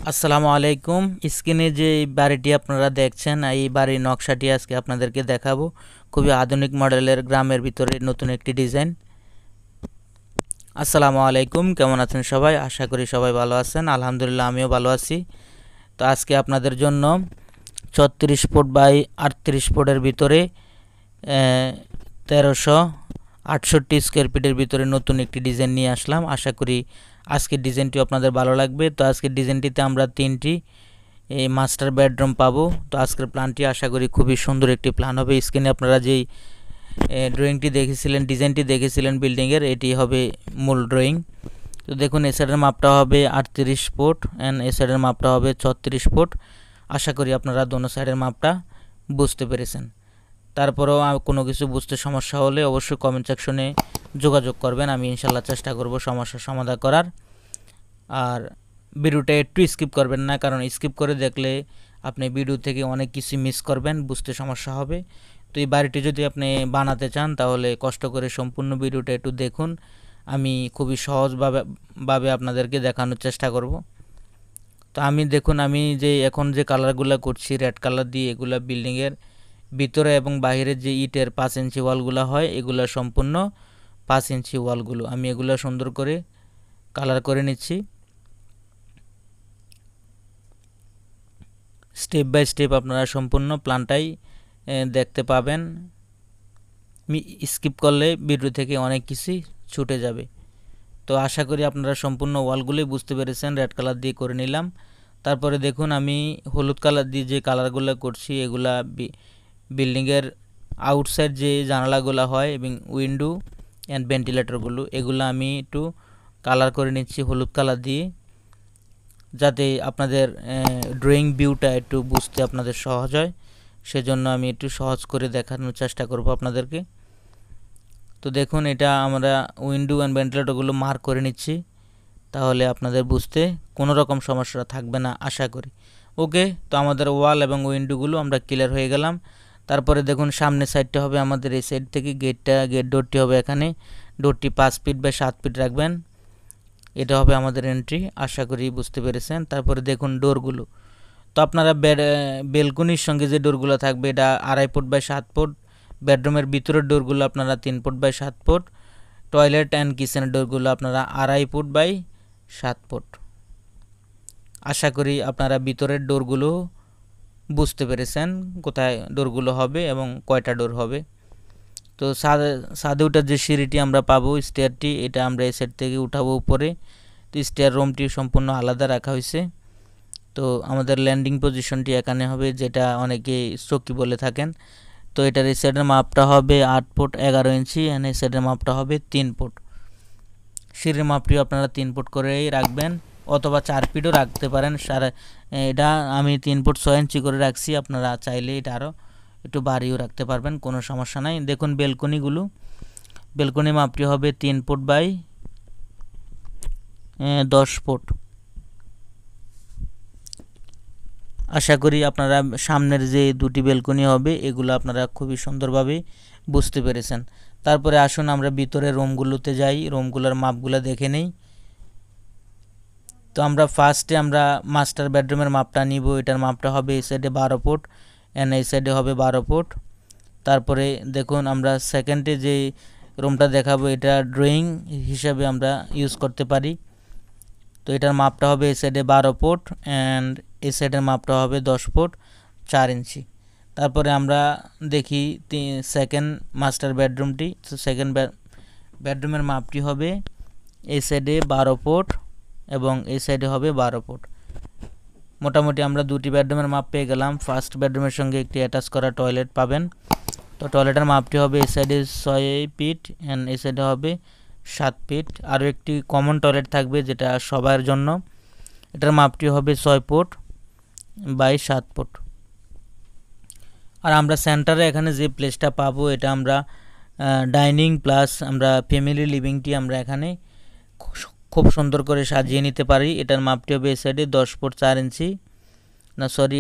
আসসালামু আলাইকুম। স্ক্রিনে যে বাড়িটি আপনারা দেখছেন, এই বাড়ির নকশাটি আজকে আপনাদেরকে দেখাবো। খুবই আধুনিক মডেলের গ্রামের ভিতরে নতুন একটি ডিজাইন। আসসালামু আলাইকুম, কেমন আছেন সবাই? আশা করি সবাই ভালো আছেন। আলহামদুলিল্লাহ, আমিও ভালো আছি। তো আজকে আপনাদের জন্য 36 ফুট বাই 38 ফুটের ভিতরে 1368 স্কোয়ার ফিটের ভিতরে নতুন একটি ডিজাইন নিয়ে আসলাম। আশা করি আজকের ডিজাইনটি আপনাদের ভালো লাগবে। তো আজকের ডিজাইনটিতে আমরা 3টি মাস্টার বেডরুম পাবো। তো আজকের প্ল্যানটি আশা করি খুবই সুন্দর একটি প্ল্যান হবে। স্ক্রিনে আপনারা যেই ড্রয়িংটি দেখেছিলেন, ডিজাইনটি দেখেছিলেন বিল্ডিংয়ের, এটি হবে মূল ড্রয়িং। তো দেখুন, এ সাইডের মাপটা হবে 38 ফুট অ্যান্ড এ সাইডের মাপটা হবে 36 ফুট। আশা করি আপনারা দোনো সাইডের মাপটা বুঝতে পেরেছেন। তারপরেও কোনো কিছু বুঝতে সমস্যা হলে অবশ্যই কমেন্ট সেকশনে যোগাযোগ করবেন। আমি ইনশাল্লাহ চেষ্টা করব সমস্যার সমাধান করার। আর ভিডিওটা একটু স্কিপ করবেন না, কারণ স্কিপ করে দেখলে আপনি ভিডিও থেকে অনেক কিছু মিস করবেন, বুঝতে সমস্যা হবে। তো এই বাড়িটি যদি আপনি বানাতে চান তাহলে কষ্ট করে সম্পূর্ণ ভিডিওটা একটু দেখুন। আমি খুবই সহজভাবে আপনাদেরকে দেখানোর চেষ্টা করব। তো দেখুন, আমি যে এখন যে কালারগুলো করছি রেড কালার দিয়ে, এগুলা বিল্ডিংয়ের ভিতরে এবং বাইরে যে ইটের 5 ইঞ্চি ওয়ালগুলো হয়, এগুলো সম্পূর্ণ 5 ইঞ্চি ওয়ালগুলো আমি এগুলো সুন্দর করে কালার করে নিচ্ছি। স্টেপ বাই স্টেপ আপনারা সম্পূর্ণ প্ল্যানটাই দেখতে পাবেন। স্কিপ করলে ভিডিও থেকে অনেক কিছুই ছুটে যাবে। তো আশা করি আপনারা সম্পূর্ণ ওয়ালগুলোই বুঝতে পেরেছেন। রেড কালার দিয়ে করে নিলাম। তারপরে দেখুন, আমি হলুদ কালার দিয়ে যে কালারগুলো করছি, এগুলা বিল্ডিংয়ের আউটসাইড যে জানালাগুলো হয় এবং উইন্ডো অ্যান্ড ভেন্টিলেটরগুলো, এগুলো আমি একটু কালার করে নিচ্ছি হলুদ কালার দিয়ে, যাতে আপনাদের ড্রয়িং ভিউটা একটু বুঝতে আপনাদের সহজ হয়। সেজন্য আমি একটু সহজ করে দেখানোর চেষ্টা করব আপনাদেরকে। তো দেখুন, এটা আমরা উইন্ডো অ্যান্ড ভেন্টিলেটরগুলো মার্ক করে নিচ্ছি, তাহলে আপনাদের বুঝতে কোনো রকম সমস্যা থাকবে না আশা করি। ওকে, তো আমাদের ওয়াল এবং উইন্ডোগুলো আমরা ক্লিয়ার হয়ে গেলাম। তারপরে দেখুন, সামনের সাইডটা হবে আমাদের এই সাইড থেকে গেট ডোরটি হবে এখানে। ডোরটি 5 ফিট বা 7 ফিট রাখবেন। এটা হবে আমাদের এন্ট্রি, আশা করি বুঝতে পেরেছেন। তারপরে দেখুন ডোরগুলো, তো আপনারা বেলকনির সঙ্গে যে ডোরগুলো থাকবে, এটা 2.5 ফুট বাই 7 ফুট। বেডরুমের ভিতরের ডোরগুলো আপনারা 3 foot by 7 foot. Toilet and কিচেনের ডোরগুলো আপনারা 2.5 ফুট বাই 7 ফুট। আশা করি আপনারা ভিতরের ডোরগুলো বুঝতে পেরেছেন, কোথায় ডোরগুলো হবে এবং কয়টা ডোর হবে। তো ছাদে ওঠার যে সিঁড়িটি আমরা পাবো, স্টেয়ারটি, এটা আমরা এই সাইড থেকে উঠাবো উপরে। তো স্টেয়ার রুমটি সম্পূর্ণ আলাদা রাখা হয়েছে। তো আমাদের ল্যান্ডিং পজিশনটি এখানে হবে, যেটা অনেকে চৌকি বলে থাকেন। তো এটার এই সাইডের মাপটা হবে 8 ফুট 11 ইঞ্চি অ্যান্ড এই সাইডের মাপটা হবে 3 ফুট। সিঁড়ির মাপটিও আপনারা 3 ফুট করেই রাখবেন, অথবা 4 ফিটও রাখতে পারেন। এটা আমি 3 ফুট 6 ইঞ্চি করে রাখছি, আপনারা চাইলে এটা আরও একটু বাড়িও রাখতে পারবেন, কোনো সমস্যা নাই। দেখুন বেলকনি মাপটি হবে 3 ফুট বাই 10 ফুট। আশা করি আপনারা সামনের যে দুটি বেলকনি হবে, এগুলো আপনারা খুবই সুন্দরভাবে বুঝতে পেরেছেন। তারপরে আসুন আমরা ভিতরে রুমগুলোতে যাই, রুমগুলোর মাপগুলো দেখে নেই। তো আমরা ফার্স্টে মাস্টার বেডরুমের মাপটা নিব। এটার মাপটা হবে এই সাইডে 12 ফুট অ্যান্ড এই সাইডে হবে 12 ফুট। তারপরে দেখুন, আমরা সেকেন্ডে যে রুমটা দেখাবো, এটা ড্রয়িং হিসাবে আমরা ইউজ করতে পারি। তো এটার মাপটা হবে এই সাইডে 12 ফুট অ্যান্ড এই সাইডের মাপটা হবে 10 ফুট 4 ইঞ্চি। তারপরে আমরা দেখি সেকেন্ড মাস্টার বেডরুমটি। তো সেকেন্ড বেডরুমের মাপটি হবে এই সাইডে 12 ফুট এবং এই সাইডে হবে 12 ফুট। মোটামুটি আমরা দুটি বেডরুমের মাপ পেয়ে গেলাম। ফার্স্ট বেডরুমের সঙ্গে একটি অ্যাটাচ করা টয়লেট পাবেন। তো টয়লেটের মাপটি হবে এই সাইডে 6 ফিট অ্যান্ড এই সাইডে হবে 7 ফিট। আরও একটি কমন টয়লেট থাকবে, যেটা সবার জন্য। এটার মাপটি হবে 6 ফুট বাই 7 ফুট। আর আমরা সেন্টারে এখানে যে প্লেসটা পাবো, এটা আমরা ডাইনিং প্লাস আমরা ফ্যামিলি লিভিংটি আমরা এখানে খুব সুন্দর করে সাজিয়ে নিতে পারি। এটার মাপটি হবে এই সাইডে 10 ফুট 4 ইঞ্চি, না সরি,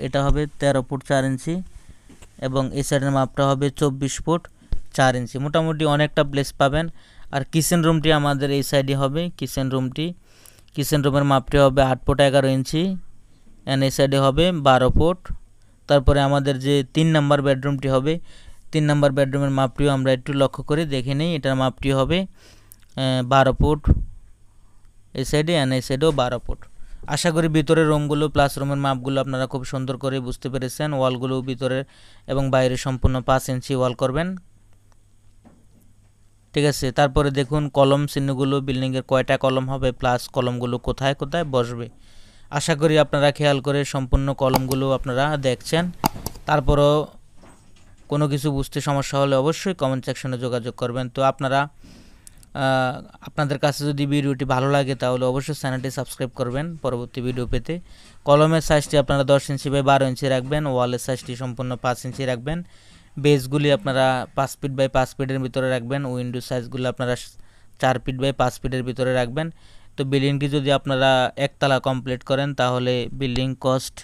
এটা হবে 13 ফুট 4 ইঞ্চি এবং এই সাইডের মাপটা হবে 24 ফুট 4 ইঞ্চি। মোটামুটি অনেকটা প্লেস পাবেন। আর কিচেন রুমটি আমাদের এই সাইডে হবে। কিচেন রুমের মাপটি হবে 8 ফুট 11 ইঞ্চি এন্ড এই সাইডে হবে 12 ফুট। তারপরে আমাদের যে 3 নাম্বার বেডরুমটি হবে 3 নাম্বার বেডরুমের মাপটিও আমরা একটু লক্ষ্য করে দেখে নিই। এটার মাপটি হবে 12 ফুট এই সাইডে এন্ড এই সাইডেও 12 ফুট। আশা করি ভিতরের রুমগুলো প্লাস রুমের মাপগুলো আপনারা খুব সুন্দর করে বুঝতে পেরেছেন। ওয়ালগুলো ভিতরের এবং বাইরে সম্পূর্ণ 5 ইঞ্চি ওয়াল করবেন, ঠিক আছে। তারপরে দেখুন কলম চিহ্নগুলো, বিল্ডিংয়ের কয়টা কলম হবে প্লাস কলমগুলো কোথায় কোথায় বসবে। আশা করি আপনারা খেয়াল করে সম্পূর্ণ কলমগুলো আপনারা দেখছেন। তারপরও কোনো কিছু বুঝতে সমস্যা হলে অবশ্যই কমেন্ট সেকশনে যোগাযোগ করবেন। তো আপনাদের কাছে যদি ভিডিওটি ভালো লাগে তাহলে অবশ্যই চ্যানেলটি সাবস্ক্রাইব করবেন পরবর্তী ভিডিও পেতে। কলমের সাইজটি আপনারা 10 ইঞ্চি বাই 12 ইঞ্চি রাখবেন, ওয়ালের সাইজটি সম্পূর্ণ 5 ইঞ্চি রাখবেন, বেসগুলি আপনারা 5 ফিট বাই 5 ফিটের ভিতরে রাখবেন, উইন্ডো সাইজগুলো আপনারা 4 ফিট বাই 5 ফিটের ভিতরে রাখবেন। তো বিল্ডিংটি যদি আপনারা একতলা কমপ্লিট করেন তাহলে বিল্ডিং কস্ট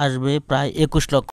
আসবে প্রায় 21 লক্ষ।